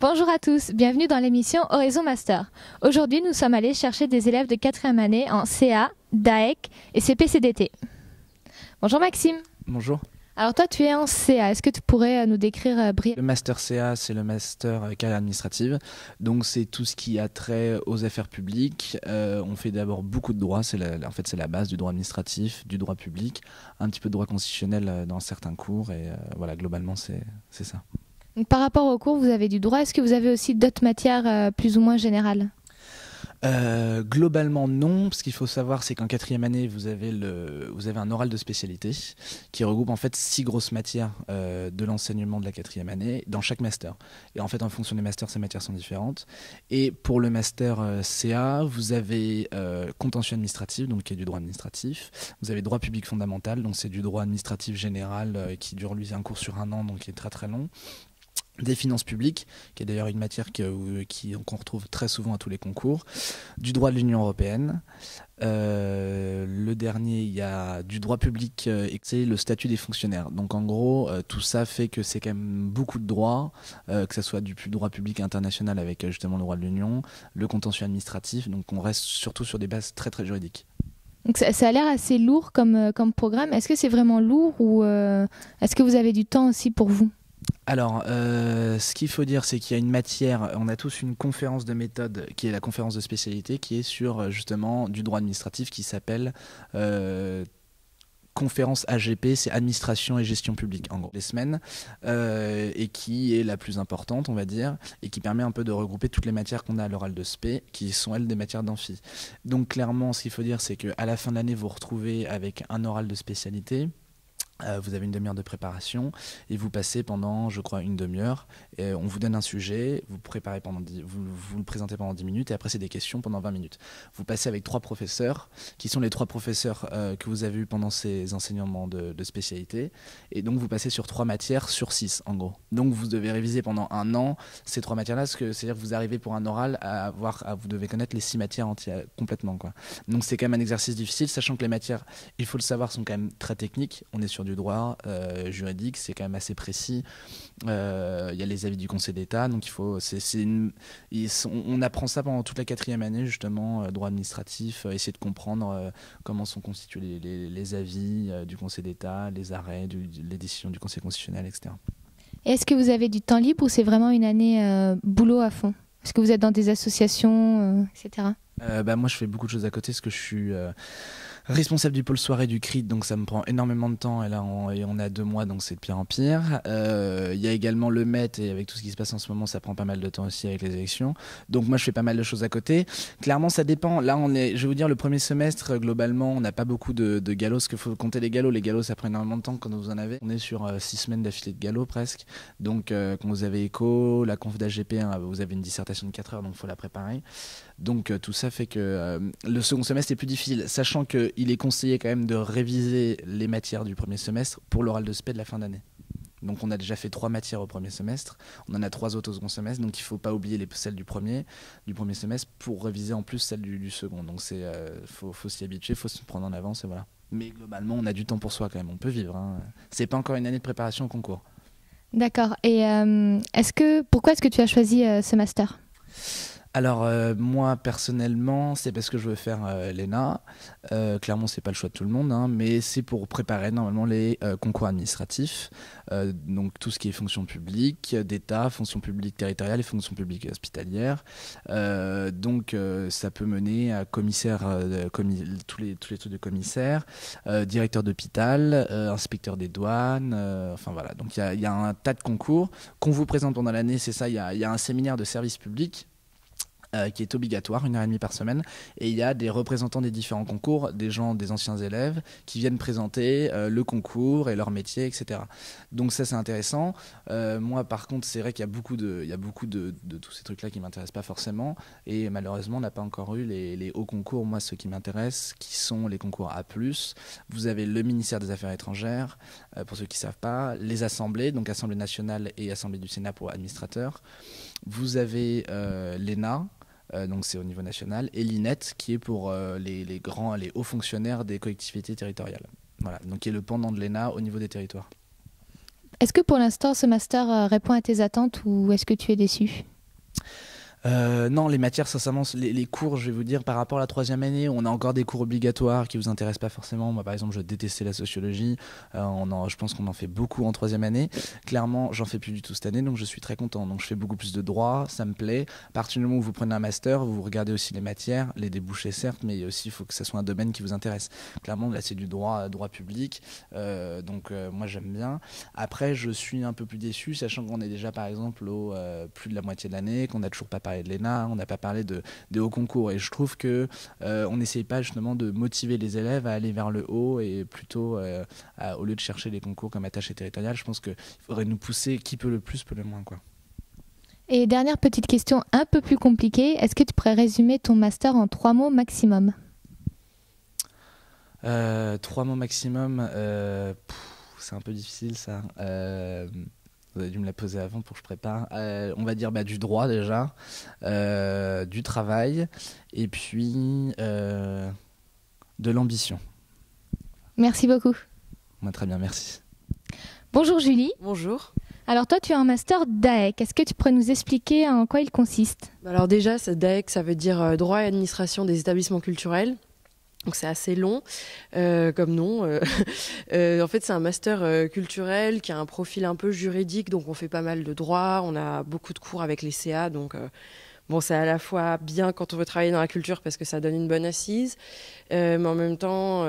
Bonjour à tous, bienvenue dans l'émission Horizon Master. Aujourd'hui, nous sommes allés chercher des élèves de 4e année en CA, DAEC et CPCDT. Bonjour Maxime. Bonjour. Alors toi, tu es en CA. Est-ce que tu pourrais nous décrire brièvement? Le master CA, c'est le master carrière administrative. Donc c'est tout ce qui a trait aux affaires publiques. On fait d'abord beaucoup de droit. En fait, c'est la base du droit administratif, du droit public, un petit peu de droit constitutionnel dans certains cours. Et voilà, globalement, c'est ça. Donc, par rapport au cours, vous avez du droit. Est-ce que vous avez aussi d'autres matières plus ou moins générales? Globalement non, ce qu'il faut savoir c'est qu'en 4e année vous avez un oral de spécialité qui regroupe en fait 6 grosses matières de l'enseignement de la 4e année dans chaque master. Et en fait en fonction des masters ces matières sont différentes. Et pour le master CA vous avez contentieux administratif donc qui est du droit administratif. Vous avez droit public fondamental donc c'est du droit administratif général qui dure lui un cours sur un an donc qui est très très long. Des finances publiques, qui est d'ailleurs une matière qu'on retrouve très souvent à tous les concours, du droit de l'Union européenne. Le dernier, il y a du droit public, et c'est le statut des fonctionnaires. Donc en gros, tout ça fait que c'est quand même beaucoup de droits, que ce soit du droit public international avec justement le droit de l'Union, le contentieux administratif, donc on reste surtout sur des bases très très juridiques. Donc ça a l'air assez lourd comme programme. Est-ce que c'est vraiment lourd ou est-ce que vous avez du temps aussi pour vous? Alors, ce qu'il faut dire, c'est qu'il y a une matière, on a tous une conférence de méthode qui est la conférence de spécialité, qui est sur justement du droit administratif qui s'appelle conférence AGP, c'est administration et gestion publique en gros, les semaines, et qui est la plus importante, on va dire, et qui permet un peu de regrouper toutes les matières qu'on a à l'oral de spé, qui sont elles des matières d'amphi. Donc clairement, ce qu'il faut dire, c'est qu'à la fin de l'année, vous vous retrouvez avec un oral de spécialité. Vous avez une demi-heure de préparation et vous passez pendant, je crois, une demi-heure. On vous donne un sujet, vous le présentez pendant 10 minutes et après c'est des questions pendant 20 minutes. Vous passez avec 3 professeurs qui sont les 3 professeurs que vous avez eus pendant ces enseignements de spécialité. Et donc vous passez sur 3 matières sur 6 en gros. Donc vous devez réviser pendant un an ces 3 matières-là, c'est-à-dire que vous arrivez pour un oral vous devez connaître les 6 matières entières complètement, quoi. Donc c'est quand même un exercice difficile, sachant que les matières, il faut le savoir, sont quand même très techniques. On est sur du droit juridique, c'est quand même assez précis. Il y a les avis du Conseil d'État, donc on apprend ça pendant toute la 4e année justement, droit administratif, essayer de comprendre comment sont constitués les avis du Conseil d'État, les arrêts, les décisions du Conseil constitutionnel, etc. Et est-ce que vous avez du temps libre ou c'est vraiment une année boulot à fond? Est-ce que vous êtes dans des associations, etc. Moi je fais beaucoup de choses à côté parce que je suis responsable du pôle soirée du CRIT, donc ça me prend énormément de temps et là on a 2 mois donc c'est de pire en pire. Il y a également le MET et avec tout ce qui se passe en ce moment ça prend pas mal de temps aussi avec les élections. Donc moi je fais pas mal de choses à côté. Clairement ça dépend. Là je vais vous dire le premier semestre globalement on n'a pas beaucoup de galos, parce qu'il faut compter les galos. Les galos ça prend énormément de temps quand vous en avez. On est sur 6 semaines d'affilée de galos presque. Donc quand vous avez éco, la conf d'AGP, vous avez une dissertation de 4 heures donc il faut la préparer. Donc tout ça fait que le second semestre est plus difficile, sachant qu'il est conseillé quand même de réviser les matières du premier semestre pour l'oral de spé de la fin d'année. Donc on a déjà fait 3 matières au premier semestre, on en a 3 autres au second semestre, donc il ne faut pas oublier celles du premier semestre pour réviser en plus celles du second. Donc faut s'y habituer, il faut se prendre en avance et voilà. Mais globalement on a du temps pour soi quand même, on peut vivre, hein. C'est pas encore une année de préparation au concours. D'accord. Et pourquoi est-ce que tu as choisi ce master? Alors moi personnellement c'est parce que je veux faire l'ENA, clairement c'est pas le choix de tout le monde, hein, mais c'est pour préparer normalement les concours administratifs, donc tout ce qui est fonction publique d'État, fonction publique territoriale et fonction publique hospitalière, donc ça peut mener à commissaire, tous les trucs de commissaire, directeur d'hôpital, inspecteur des douanes, enfin voilà, donc il y a un tas de concours qu'on vous présente pendant l'année, c'est ça, il y a un séminaire de service public qui est obligatoire, 1h30 par semaine, et il y a des représentants des différents concours, des anciens élèves qui viennent présenter le concours et leur métier, etc. Donc ça c'est intéressant. Moi par contre c'est vrai qu'il y a beaucoup de tous ces trucs là qui m'intéressent pas forcément, et malheureusement on n'a pas encore eu les hauts concours. Moi ceux qui m'intéressent, qui sont les concours A+, vous avez le ministère des Affaires étrangères, pour ceux qui ne savent pas, les assemblées, donc Assemblée nationale et Assemblée du Sénat pour administrateurs, vous avez l'ENA, donc c'est au niveau national, et l'INET qui est pour les hauts fonctionnaires des collectivités territoriales. Voilà, donc qui est le pendant de l'ENA au niveau des territoires. Est-ce que pour l'instant ce master répond à tes attentes ou est-ce que tu es déçu? Non, les matières, sincèrement, les cours, je vais vous dire, par rapport à la troisième année, on a encore des cours obligatoires qui vous intéressent pas forcément. Moi, par exemple, je détestais la sociologie. Je pense qu'on en fait beaucoup en troisième année. Clairement, j'en fais plus du tout cette année, donc je suis très content. Donc, je fais beaucoup plus de droit, ça me plaît. À partir du moment où vous prenez un master, vous regardez aussi les matières, les débouchés certes, mais aussi il faut que ça soit un domaine qui vous intéresse. Clairement, là, c'est du droit public, moi, j'aime bien. Après, je suis un peu plus déçu, sachant qu'on est déjà, par exemple, au plus de la moitié de l'année, qu'on n'a toujours pas parlé de l'ENA, on n'a pas parlé des hauts concours. Et je trouve que on n'essaye pas justement de motiver les élèves à aller vers le haut et plutôt, au lieu de chercher les concours comme attaché territorial, je pense qu'il faudrait nous pousser qui peut le plus, peut le moins, quoi. Et dernière petite question un peu plus compliquée, est-ce que tu pourrais résumer ton master en 3 mots maximum? 3 mots maximum, c'est un peu difficile ça. Vous avez dû me la poser avant pour que je prépare. On va dire du droit déjà, du travail et puis de l'ambition. Merci beaucoup. Moi, très bien, merci. Bonjour Julie. Bonjour. Alors toi, tu as un master DAEC. Est-ce que tu pourrais nous expliquer en quoi il consiste? Alors déjà, DAEC, ça veut dire droit et administration des établissements culturels. Donc c'est assez long comme nom. En fait, c'est un master culturel qui a un profil un peu juridique. Donc on fait pas mal de droit, on a beaucoup de cours avec les CA. Donc c'est à la fois bien quand on veut travailler dans la culture parce que ça donne une bonne assise. Mais en même temps,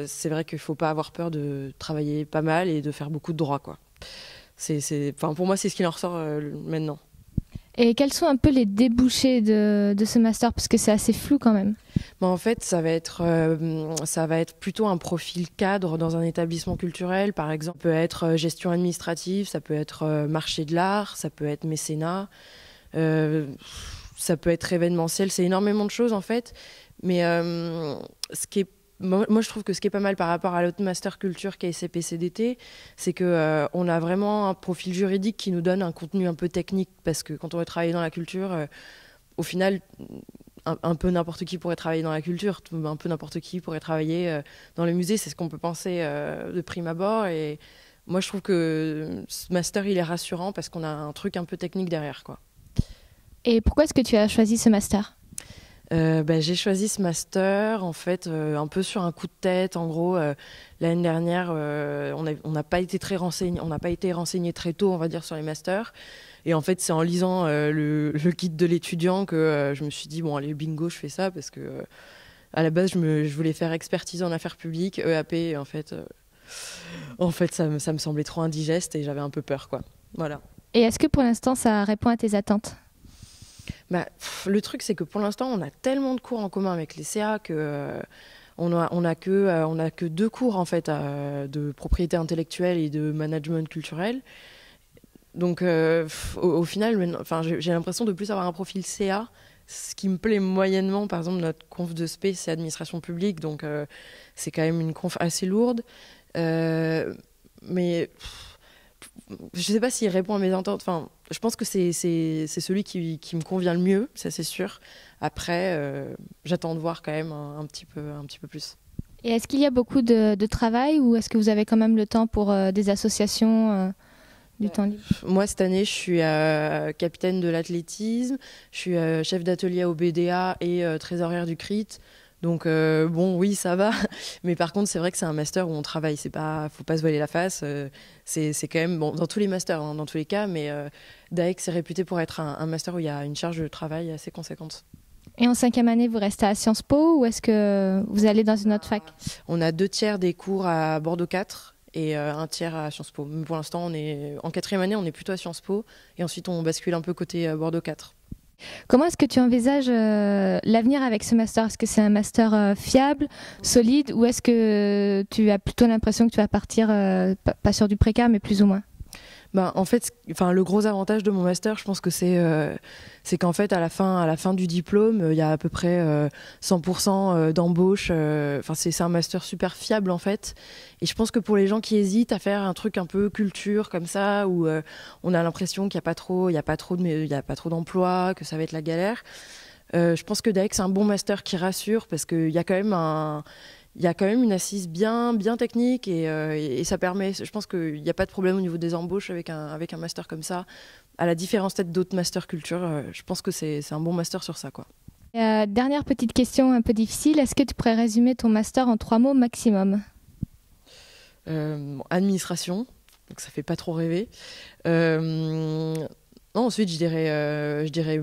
c'est vrai qu'il ne faut pas avoir peur de travailler pas mal et de faire beaucoup de droit, quoi. Pour moi, c'est ce qui en ressort maintenant. Et quels sont un peu les débouchés de ce master? Parce que c'est assez flou quand même. En fait, ça va être plutôt un profil cadre dans un établissement culturel. Par exemple, ça peut être gestion administrative, ça peut être marché de l'art, ça peut être mécénat, ça peut être événementiel. C'est énormément de choses en fait. Mais moi, je trouve que ce qui est pas mal par rapport à l'autre master culture qui est CPCDT, c'est qu'on a vraiment un profil juridique qui nous donne un contenu un peu technique. Parce que quand on veut travailler dans la culture, au final, un peu n'importe qui pourrait travailler dans la culture, un peu n'importe qui pourrait travailler dans le musée. C'est ce qu'on peut penser de prime abord. Et moi, je trouve que ce master, il est rassurant parce qu'on a un truc un peu technique derrière, quoi. Et pourquoi est-ce que tu as choisi ce master? J'ai choisi ce master en fait un peu sur un coup de tête. En gros, l'année dernière, on n'a pas été renseigné très tôt, on va dire, sur les masters. Et en fait, c'est en lisant le guide de l'étudiant que je me suis dit bon, allez, bingo, je fais ça parce que à la base, je voulais faire expertise en affaires publiques, EAP. Et en fait, ça me semblait trop indigeste et j'avais un peu peur, quoi. Voilà. Et est-ce que pour l'instant, ça répond à tes attentes? Le truc, c'est que pour l'instant, on a tellement de cours en commun avec les CA que on a que 2 cours en fait de propriété intellectuelle et de management culturel. Donc, au final, j'ai l'impression de plus avoir un profil CA, ce qui me plaît moyennement. Par exemple, notre conf de spé, c'est administration publique, donc c'est quand même une conf assez lourde. Mais je sais pas s'il répond à mes attentes. Enfin, je pense que c'est celui qui me convient le mieux, ça c'est sûr. Après, j'attends de voir quand même un petit peu plus. Et est-ce qu'il y a beaucoup de travail ou est-ce que vous avez quand même le temps pour des associations, du temps libre? Moi, cette année, je suis capitaine de l'athlétisme, je suis chef d'atelier au BDA et trésorière du CRIT. Donc oui, ça va. Mais par contre, c'est vrai que c'est un master où on travaille. Faut pas se voiler la face. C'est quand même dans tous les masters, hein, dans tous les cas. Mais DAEC, c'est réputé pour être un master où il y a une charge de travail assez conséquente. Et en 5e année, vous restez à Sciences Po ou est-ce que vous allez dans une autre fac? On a 2/3 des cours à Bordeaux 4 et 1/3 à Sciences Po. Mais pour l'instant, en 4e année, on est plutôt à Sciences Po. Et ensuite, on bascule un peu côté Bordeaux 4. Comment est-ce que tu envisages l'avenir avec ce master? Est-ce que c'est un master fiable, solide, ou est-ce que tu as plutôt l'impression que tu vas partir, pas sur du précaire, mais plus ou moins? En fait, le gros avantage de mon master, je pense que c'est qu'en fait, à la fin du diplôme, il y a à peu près 100% d'embauche. C'est un master super fiable, en fait. Et je pense que pour les gens qui hésitent à faire un truc un peu culture comme ça, où on a l'impression qu'il n'y a pas trop d'emplois, que ça va être la galère, je pense que DAEC, c'est un bon master qui rassure parce qu'il y a quand même il y a quand même une assise bien technique et ça permet, je pense qu'il n'y a pas de problème au niveau des embauches avec un master comme ça. À la différence peut-être d'autres masters culture, je pense que c'est un bon master sur ça, quoi. Dernière petite question un peu difficile, est-ce que tu pourrais résumer ton master en 3 mots maximum? Administration, donc ça fait pas trop rêver. Ensuite, je dirais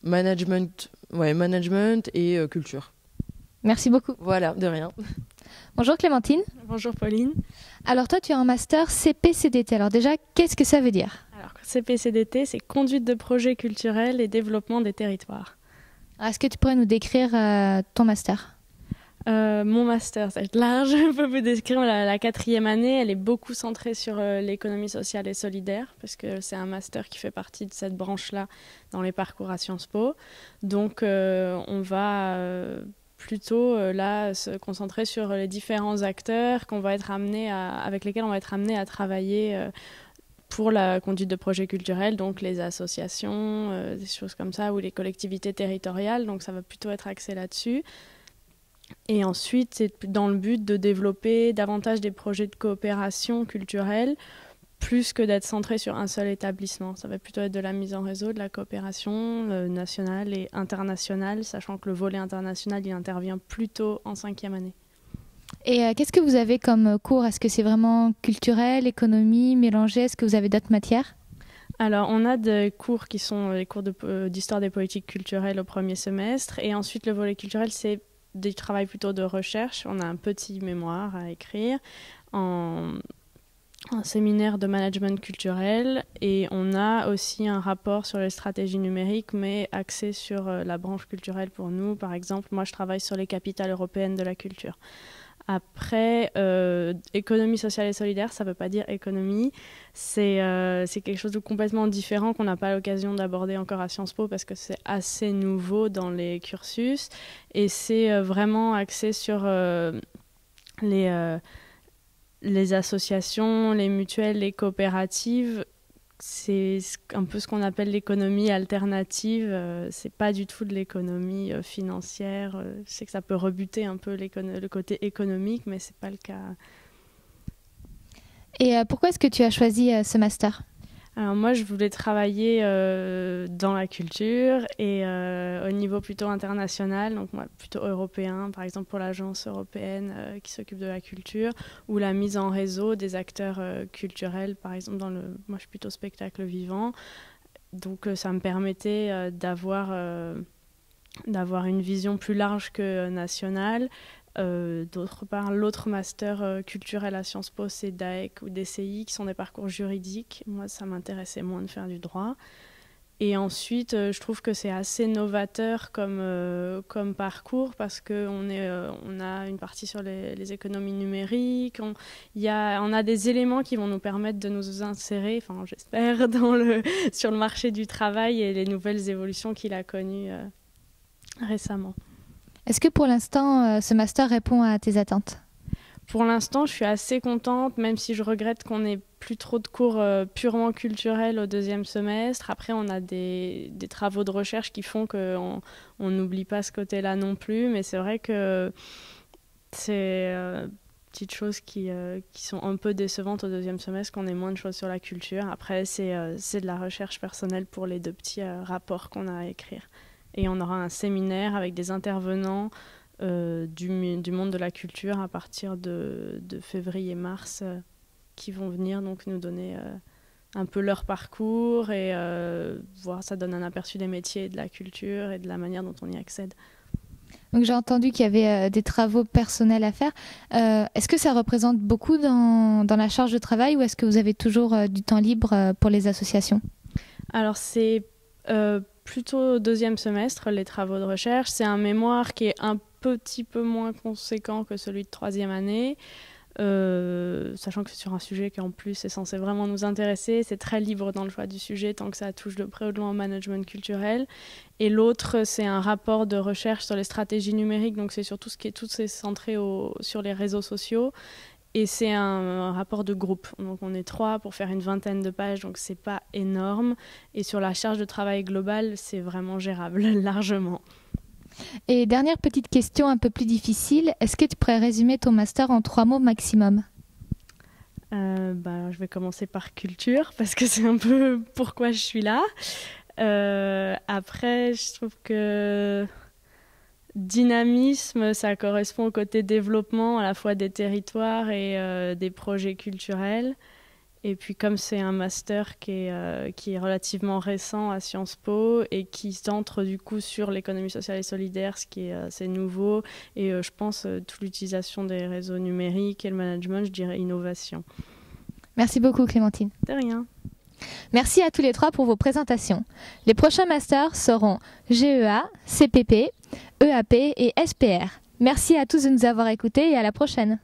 management, management et culture. Merci beaucoup. Voilà, de rien. Bonjour Clémentine. Bonjour Pauline. Alors toi, tu es en master CP-CDT. Alors déjà, qu'est-ce que ça veut dire? Alors CP-CDT, c'est conduite de projets culturels et développement des territoires. Alors, est-ce que tu pourrais nous décrire ton master? Mon master, ça va être large. Je peux vous décrire la 4e année. Elle est beaucoup centrée sur l'économie sociale et solidaire, parce que c'est un master qui fait partie de cette branche-là dans les parcours à Sciences Po. Donc on va plutôt là se concentrer sur les différents acteurs avec lesquels on va être amené à travailler pour la conduite de projets culturels, donc les associations, des choses comme ça, ou les collectivités territoriales. Donc ça va plutôt être axé là-dessus. Et ensuite, c'est dans le but de développer davantage des projets de coopération culturelle, plus que d'être centré sur un seul établissement. Ça va plutôt être de la mise en réseau, de la coopération nationale et internationale, sachant que le volet international, il intervient plutôt en 5e année. Et qu'est-ce que vous avez comme cours? Est-ce que c'est vraiment culturel, économie, mélangé? Est-ce que vous avez d'autres matières? Alors, on a des cours qui sont les cours d'histoire des politiques culturelles au 1er semestre. Et ensuite, le volet culturel, c'est du travail plutôt de recherche. On a un petit mémoire à écrire un séminaire de management culturel et on a aussi un rapport sur les stratégies numériques mais axé sur la branche culturelle pour nous. Par exemple, moi je travaille sur les capitales européennes de la culture. Après, économie sociale et solidaire, ça ne veut pas dire économie. C'est quelque chose de complètement différent qu'on n'a pas l'occasion d'aborder encore à Sciences Po parce que c'est assez nouveau dans les cursus. Et c'est vraiment axé sur les associations, les mutuelles, les coopératives. C'est un peu ce qu'on appelle l'économie alternative. C'est pas du tout de l'économie financière. Je sais que ça peut rebuter un peu le côté économique, mais c'est pas le cas. Et pourquoi est-ce que tu as choisi ce master? Alors moi, je voulais travailler dans la culture et au niveau plutôt international, donc moi plutôt européen, par exemple pour l'agence européenne qui s'occupe de la culture, ou la mise en réseau des acteurs culturels, par exemple moi je suis plutôt spectacle vivant, donc ça me permettait d'avoir une vision plus large que nationale. D'autre part, l'autre master culturel à Sciences Po, c'est DAEC ou DCI, qui sont des parcours juridiques. Moi, ça m'intéressait moins de faire du droit. Et ensuite, je trouve que c'est assez novateur comme parcours parce qu'on a une partie sur les économies numériques. On a des éléments qui vont nous permettre de nous insérer, enfin, j'espère, sur le marché du travail et les nouvelles évolutions qu'il a connues récemment. Est-ce que pour l'instant, ce master répond à tes attentes? Pour l'instant, je suis assez contente, même si je regrette qu'on n'ait plus trop de cours purement culturels au 2e semestre. Après, on a des travaux de recherche qui font qu'on n'oublie pas ce côté-là non plus. Mais c'est vrai que c'est petites choses qui sont un peu décevantes au 2e semestre, qu'on ait moins de choses sur la culture. Après, c'est de la recherche personnelle pour les 2 petits rapports qu'on a à écrire. Et on aura un séminaire avec des intervenants du monde de la culture à partir de février-mars qui vont venir donc nous donner un peu leur parcours et voir, ça donne un aperçu des métiers de la culture et de la manière dont on y accède. Donc j'ai entendu qu'il y avait des travaux personnels à faire. Est-ce que ça représente beaucoup dans la charge de travail ou est-ce que vous avez toujours du temps libre pour les associations? Alors c'est plutôt au 2e semestre, les travaux de recherche. C'est un mémoire qui est un petit peu moins conséquent que celui de 3e année, sachant que c'est sur un sujet qui en plus est censé vraiment nous intéresser. C'est très libre dans le choix du sujet tant que ça touche de près ou de loin au management culturel. Et l'autre, c'est un rapport de recherche sur les stratégies numériques, donc c'est surtout c'est centré sur les réseaux sociaux. Et c'est un rapport de groupe. Donc on est 3 pour faire une 20aine de pages, donc c'est pas énorme. Et sur la charge de travail globale, c'est vraiment gérable, largement. Et dernière petite question un peu plus difficile, est-ce que tu pourrais résumer ton master en 3 mots maximum? Je vais commencer par culture, parce que c'est un peu pourquoi je suis là. Après, je trouve que dynamisme, ça correspond au côté développement à la fois des territoires et des projets culturels. Et puis comme c'est un master qui est relativement récent à Sciences Po et qui centre du coup sur l'économie sociale et solidaire, ce qui est assez nouveau, et je pense toute l'utilisation des réseaux numériques et le management, je dirais innovation. Merci beaucoup Clémentine. De rien. Merci à tous les 3 pour vos présentations. Les prochains masters seront GEA, CPP, EAP et SPR. Merci à tous de nous avoir écoutés et à la prochaine.